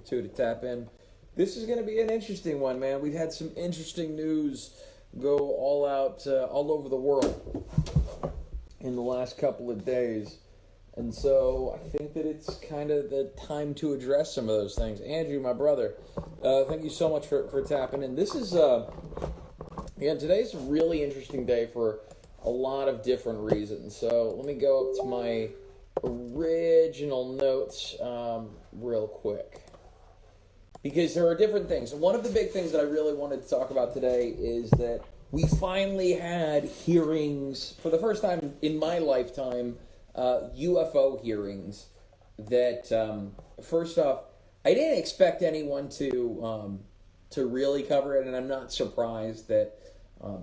2 to tap in. This is going to be an interesting one, man. We've had some interesting news go all out, all over the world in the last couple of days. And so I think that it's kind of the time to address some of those things. Andrew, my brother, thank you so much for tapping in. This is, again, today's a really interesting day for a lot of different reasons. So let me go up to my original notes real quick, because there are different things. One of the big things that I really wanted to talk about today is that we finally had hearings for the first time in my lifetime, UFO hearings. That first off, I didn't expect anyone to really cover it, and I'm not surprised that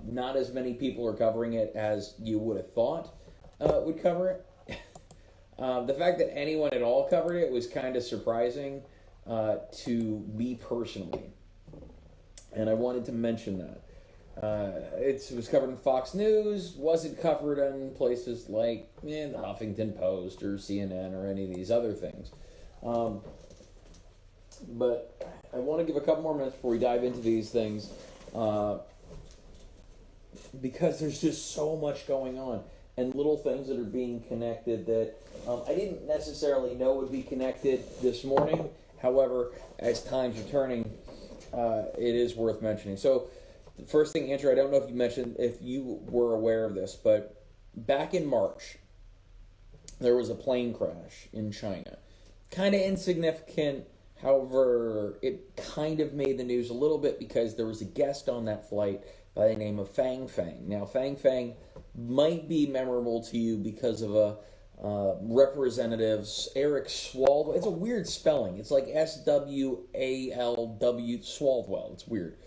not as many people are covering it as you would have thought would cover it. The fact that anyone at all covered it was kind of surprising to me personally, and I wanted to mention that. It was covered in Fox News, wasn't covered in places like the Huffington Post or CNN or any of these other things. But I want to give a couple more minutes before we dive into these things, because there's just so much going on and little things that are being connected that I didn't necessarily know would be connected this morning. However, as times are turning, it is worth mentioning. So the first thing, Andrew, I don't know if you mentioned, if you were aware of this, but back in March, there was a plane crash in China. Kind of insignificant. However, it kind of made the news a little bit because there was a guest on that flight by the name of Fang Fang. Now, Fang Fang might be memorable to you because of a Representative's Eric Swalwell. It's a weird spelling. It's like Swalw, Swalwell. It's weird.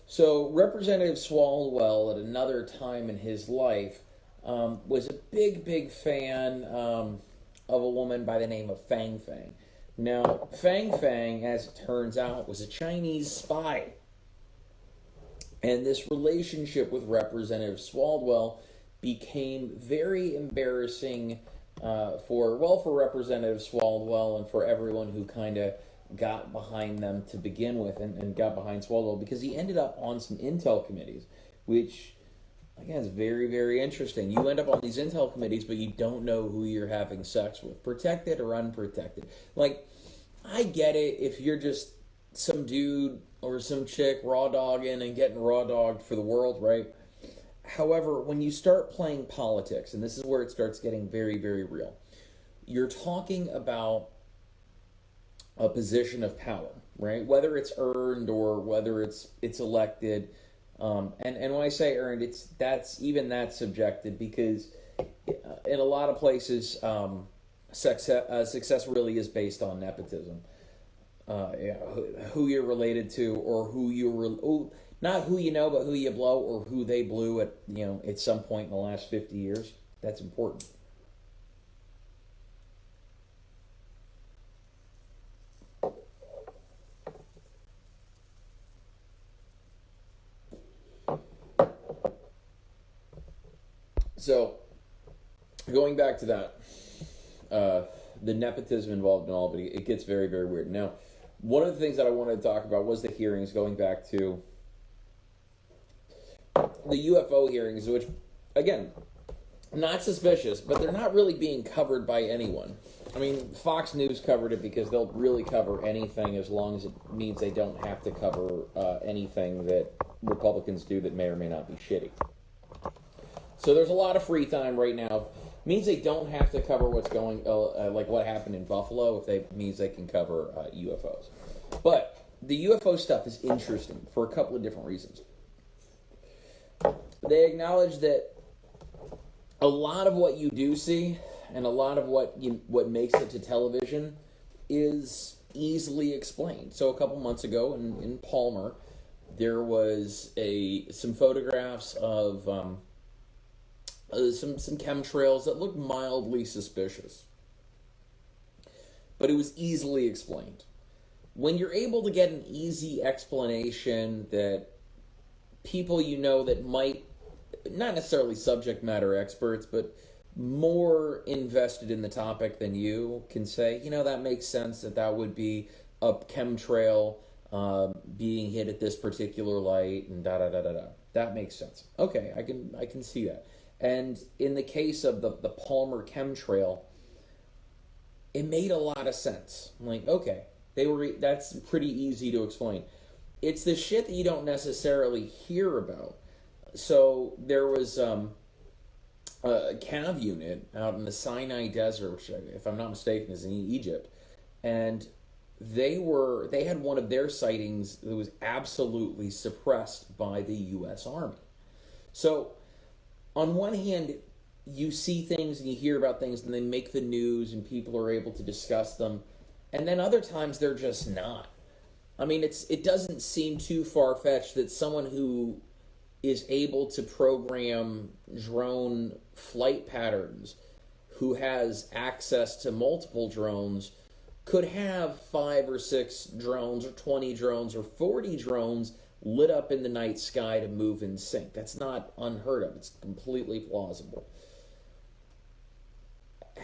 So Representative Swalwell, at another time in his life, was a big fan of a woman by the name of Fang Fang. Now, Fang Fang, as it turns out, was a Chinese spy. And this relationship with Representative Swalwell became very embarrassing for Representative Swalwell and for everyone who kind of got behind them to begin with and got behind Swalwell, because he ended up on some intel committees, which, again, is very, very interesting. You end up on these intel committees, but you don't know who you're having sex with, protected or unprotected. Like, I get it if you're just some dude or some chick raw dogging and getting raw dogged for the world, right? However, when you start playing politics, and this is where it starts getting very, very real, you're talking about a position of power, right? Whether it's earned or whether it's elected. And when I say earned, that's subjective, because in a lot of places, success really is based on nepotism. Who you're related to, or not who you know, but who you blow, or who they blew at some point in the last 50 years. That's important. So, going back to that, the nepotism involved in all, but it gets very, very weird. Now, one of the things that I wanted to talk about was the hearings, going back to the UFO hearings, which, again, not suspicious, but they're not really being covered by anyone. I mean, Fox News covered it because they'll really cover anything as long as it means they don't have to cover anything that Republicans do that may or may not be shitty. So there's a lot of free time right now. It means they don't have to cover what's going, like what happened in Buffalo, if they means they can cover UFOs. But the UFO stuff is interesting for a couple of different reasons. They acknowledge that a lot of what you do see, and a lot of what makes it to television, is easily explained. So a couple months ago in Palmer, there was some photographs of some chemtrails that looked mildly suspicious, but it was easily explained. When you're able to get an easy explanation that people that might, not necessarily subject matter experts, but more invested in the topic than you, can say, that makes sense, that would be a chemtrail being hit at this particular light and da da da da da. That makes sense. Okay, I can see that. And in the case of the Palmer chemtrail, it made a lot of sense. I'm like, okay, that's pretty easy to explain. It's the shit that you don't necessarily hear about. So there was a cav unit out in the Sinai Desert, which, if I'm not mistaken, is in Egypt, and they had one of their sightings that was absolutely suppressed by the U.S. Army. So on one hand, you see things and you hear about things and they make the news and people are able to discuss them, and then other times they're just not. I mean, it doesn't seem too far-fetched that someone who is able to program drone flight patterns, who has access to multiple drones, could have 5 or 6 drones or 20 drones or 40 drones lit up in the night sky to move in sync. That's not unheard of. It's completely plausible.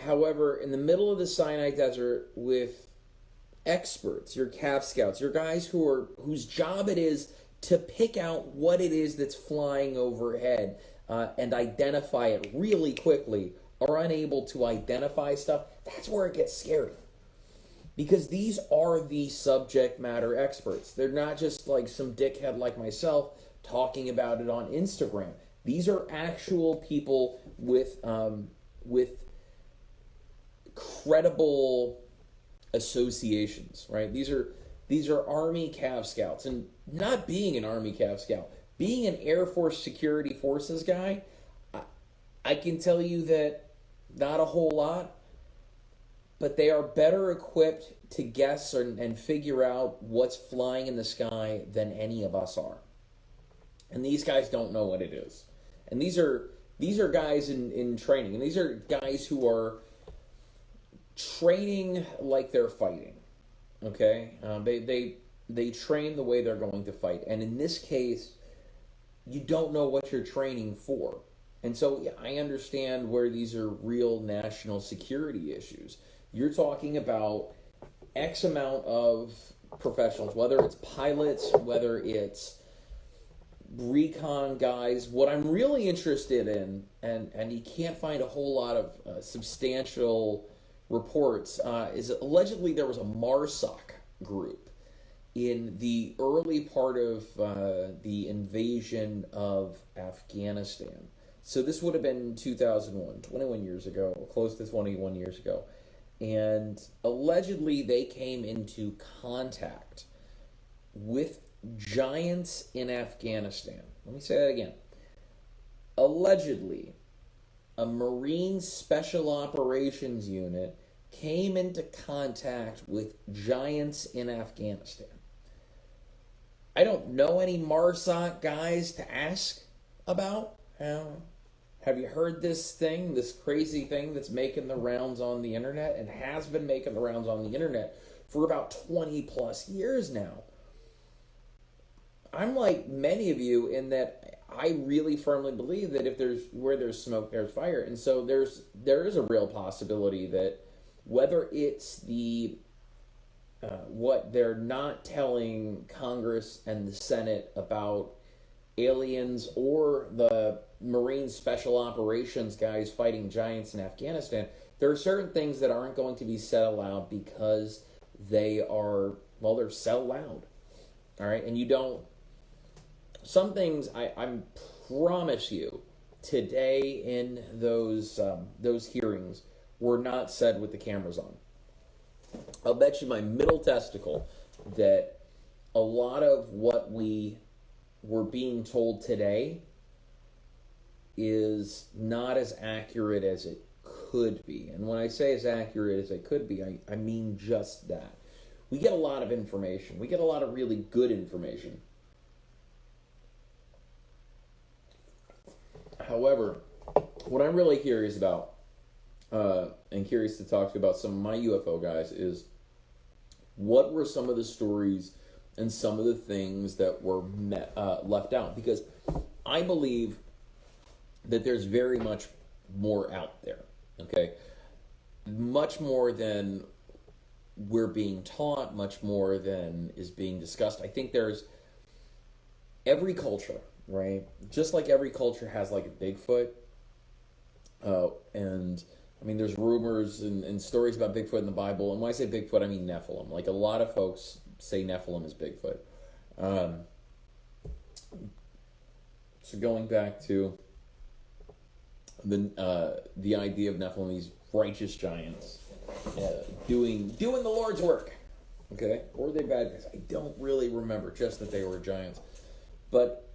However, in the middle of the Sinai Desert with experts, your Cav Scouts, your guys whose job it is to pick out what it is that's flying overhead and identify it really quickly, are unable to identify stuff, that's where it gets scary. Because these are the subject matter experts. They're not just like some dickhead like myself talking about it on Instagram. These are actual people with credible associations, right? These are Army Cav Scouts, and not being an Army Cav Scout, being an Air Force Security Forces guy, I can tell you that not a whole lot, but they are better equipped to guess and figure out what's flying in the sky than any of us are. And these guys don't know what it is. And these are guys in training, and these are guys who are training like they're fighting. Okay, they train the way they're going to fight, and in this case, you don't know what you're training for. And so yeah, I understand where these are real national security issues. You're talking about X amount of professionals, whether it's pilots, whether it's recon guys. What I'm really interested in, and you can't find a whole lot of substantial reports, is allegedly there was a MARSOC group in the early part of the invasion of Afghanistan. So this would have been 2001, 21 years ago, close to 21 years ago. And allegedly they came into contact with giants in Afghanistan. Let me say that again. Allegedly, a Marine Special Operations unit came into contact with giants in Afghanistan. I don't know any MARSOC guys to ask about. Have you heard this crazy thing that's making the rounds on the internet and has been making the rounds on the internet for about 20 plus years now? I'm like many of you in that I really firmly believe that where there's smoke, there's fire. And so there is a real possibility that whether it's the what they're not telling Congress and the Senate about aliens or the Marine Special Operations guys fighting giants in Afghanistan, there are certain things that aren't going to be said aloud because they're so loud. All right, and you don't. Some things I promise you today in those hearings were not said with the cameras on. I'll bet you my middle testicle that a lot of what we were being told today is not as accurate as it could be. And when I say as accurate as it could be, I mean just that. We get a lot of information. We get a lot of really good information. However, what I'm really curious about, and curious to talk about some of my UFO guys, is what were some of the stories and some of the things that were left out? Because I believe that there's very much more out there, okay? Much more than we're being taught much more than is being discussed. I think there's every culture, right? Just like every culture has like a Bigfoot, and I mean, there's rumors and stories about Bigfoot in the Bible. And when I say Bigfoot, I mean Nephilim. Like a lot of folks say Nephilim is Bigfoot. So going back to the idea of Nephilim, these righteous giants doing the Lord's work. Okay, or were they bad guys? I don't really remember, just that they were giants. But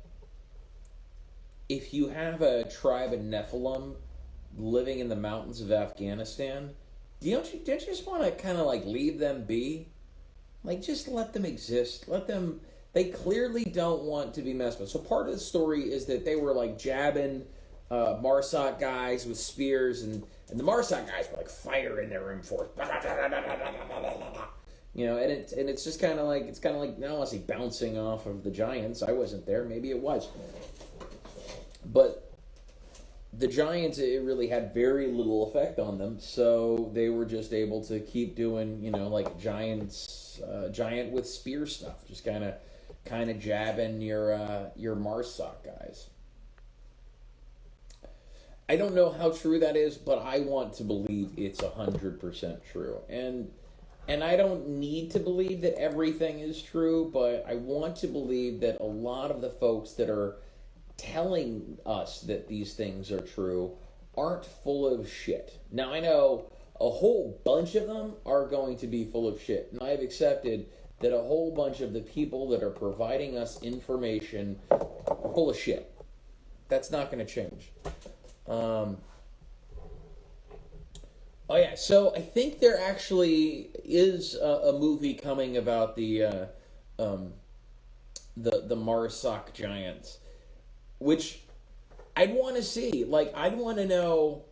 if you have a tribe of Nephilim living in the mountains of Afghanistan, don't you just want to kind of like leave them be? Like, just let them exist. Let them. They clearly don't want to be messed with. So part of the story is that they were like jabbing Marsoc guys with spears, and the Marsoc guys were like firing their M4s. You know, and it's just kind of like, I don't want to say bouncing off of the giants. I wasn't there. Maybe it was. But the giants, it really had very little effect on them, so they were just able to keep doing, you know, like giant with spear stuff, just kind of jabbing your Marsoc guys. I don't know how true that is, but I want to believe it's 100% true, and I don't need to believe that everything is true, but I want to believe that a lot of the folks that are telling us that these things are true aren't full of shit. Now, I know a whole bunch of them are going to be full of shit, and I have accepted that a whole bunch of the people that are providing us information are full of shit. That's not going to change. Oh yeah, so I think there actually is a movie coming about the Marsoc giants, which I'd want to see. Like, I'd want to know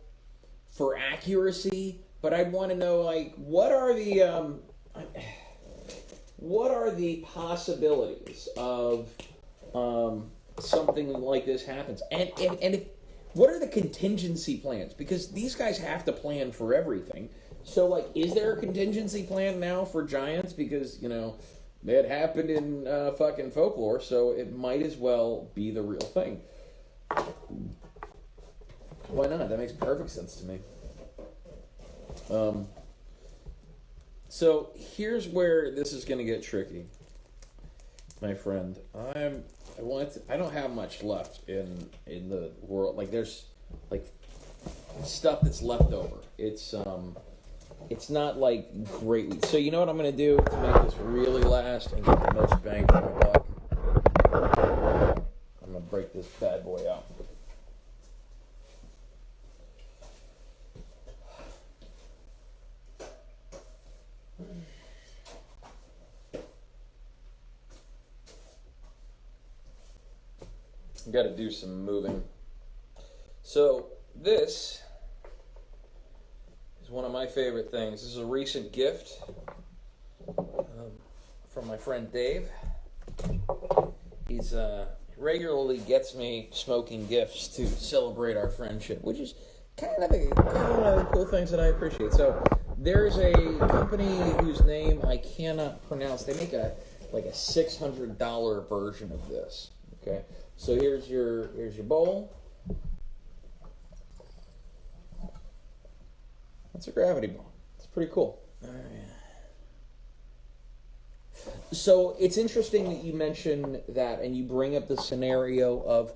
for accuracy, but I'd want to know, like, what are the possibilities of something like this happens, and if, what are the contingency plans? Because these guys have to plan for everything. So, like, is there a contingency plan now for giants? Because, you know, it happened in fucking folklore, so it might as well be the real thing. Why not? That makes perfect sense to me. So here's where this is going to get tricky, my friend. I don't have much left in the world. Like, there's like stuff that's left over. It's not like great. So you know what I'm going to do to make this really last and get the most bang for my buck? I'm going to break this bad boy out. Got to do some moving. So this is one of my favorite things. This is a recent gift from my friend Dave. He's regularly gets me smoking gifts to celebrate our friendship, which is kind of one of the cool things that I appreciate. So there's a company whose name I cannot pronounce. They make a $600 version of this. Okay. So here's your bowl. That's a gravity bowl. It's pretty cool. All right. So it's interesting that you mention that, and you bring up the scenario of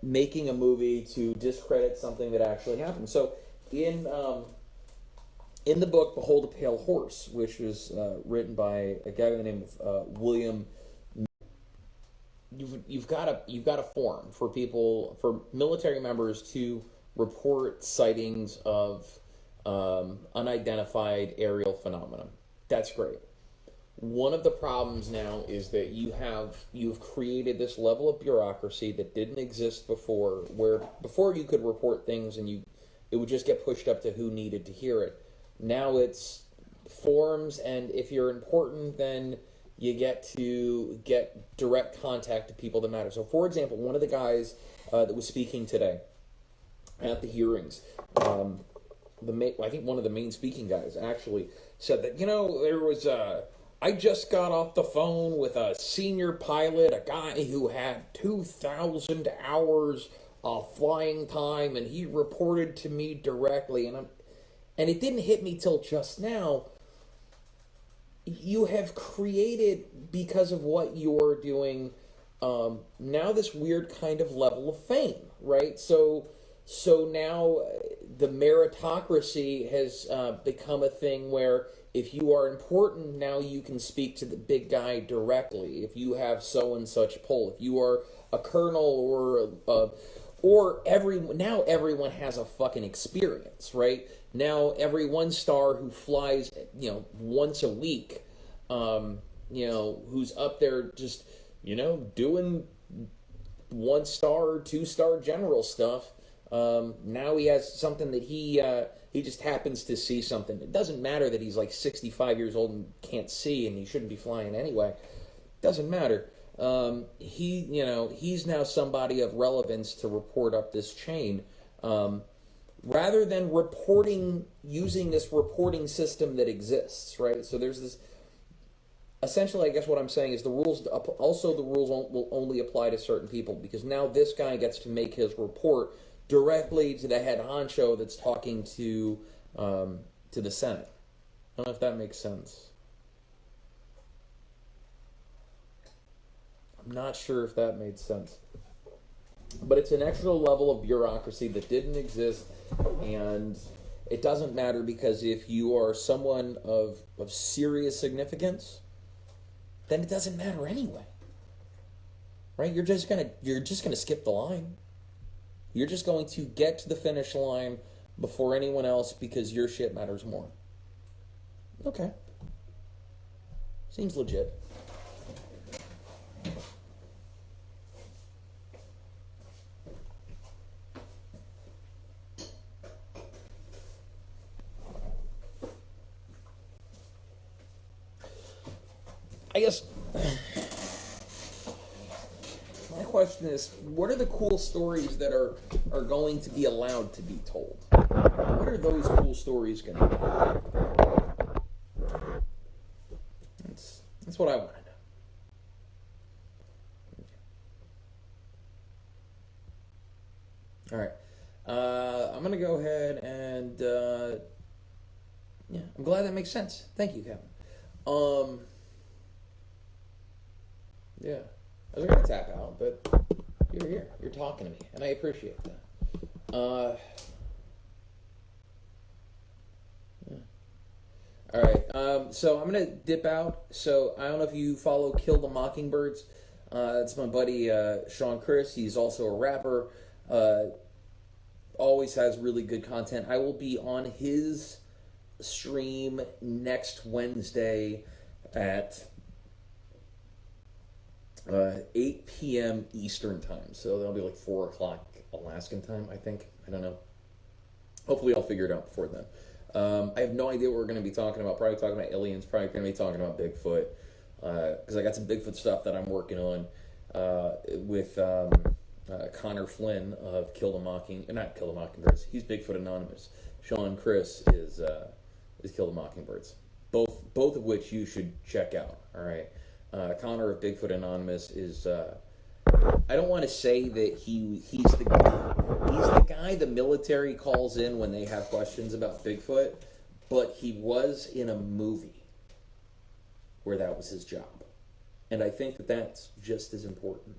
making a movie to discredit something that actually happened. So in the book "Behold a Pale Horse," which was written by a guy by the name of William. You've got a form for people, for military members to report sightings of unidentified aerial phenomena. That's great. One of the problems now is that you've created this level of bureaucracy that didn't exist before, where before you could report things and it would just get pushed up to who needed to hear it. Now it's forms, and if you're important, then you get to get direct contact to people that matter. So, for example, one of the guys that was speaking today at the hearings, I think one of the main speaking guys actually said that, there was I just got off the phone with a senior pilot, a guy who had 2,000 hours of flying time, and he reported to me directly, and it didn't hit me till just now. You have created, because of what you're doing, now this weird kind of level of fame, right? So now the meritocracy has become a thing where if you are important, now you can speak to the big guy directly. If you have so and such pull, if you are a colonel now everyone has a fucking experience, right? Now every one star who flies, once a week, who's up there just, doing 1-star or 2-star general stuff. Now he has something that he just happens to see something. It doesn't matter that he's like 65 years old and can't see and he shouldn't be flying anyway. Doesn't matter. He's now somebody of relevance to report up this chain. Rather than using this reporting system that exists, right? So there's this. Essentially, I guess what I'm saying is the rules will only apply to certain people, because now this guy gets to make his report directly to the head honcho that's talking to the Senate. I don't know if that makes sense. I'm not sure if that made sense. But it's an extra level of bureaucracy that didn't exist, and it doesn't matter, because if you are someone of serious significance, then it doesn't matter anyway. Right? You're just gonna skip the line. You're just going to get to the finish line before anyone else because your shit matters more. Okay. Seems legit. I guess my question is, what are the cool stories that are going to be allowed to be told? What are those cool stories going to be? That's what I want to know. All right. I'm going to go ahead and, I'm glad that makes sense. Thank you, Kevin. Yeah, I was going to tap out, but you're here. You're talking to me, and I appreciate that. Yeah. All right, so I'm going to dip out. So I don't know if you follow Kill the Mockingbirds. It's my buddy Sean Chris. He's also a rapper. Always has really good content. I will be on his stream next Wednesday at 8 p.m. Eastern time, so that'll be like 4 o'clock Alaskan time, I think. I don't know. Hopefully I'll figure it out before then. I have no idea what we're going to be talking about. Probably talking about aliens, probably going to be talking about Bigfoot, because I got some Bigfoot stuff that I'm working on with Connor Flynn of not Kill the Mockingbirds. He's Bigfoot Anonymous. Sean Chris is Kill the Mockingbirds. Both of which you should check out, all right? Connor of Bigfoot Anonymous is, I don't want to say that he's the guy the military calls in when they have questions about Bigfoot, but he was in a movie where that was his job. And I think that that's just as important.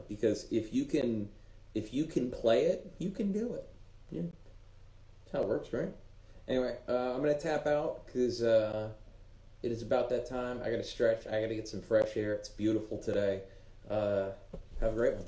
Because if you can play it, you can do it. Yeah. That's how it works, right? Anyway, I'm going to tap out because it is about that time. I got to stretch. I got to get some fresh air. It's beautiful today. Have a great one.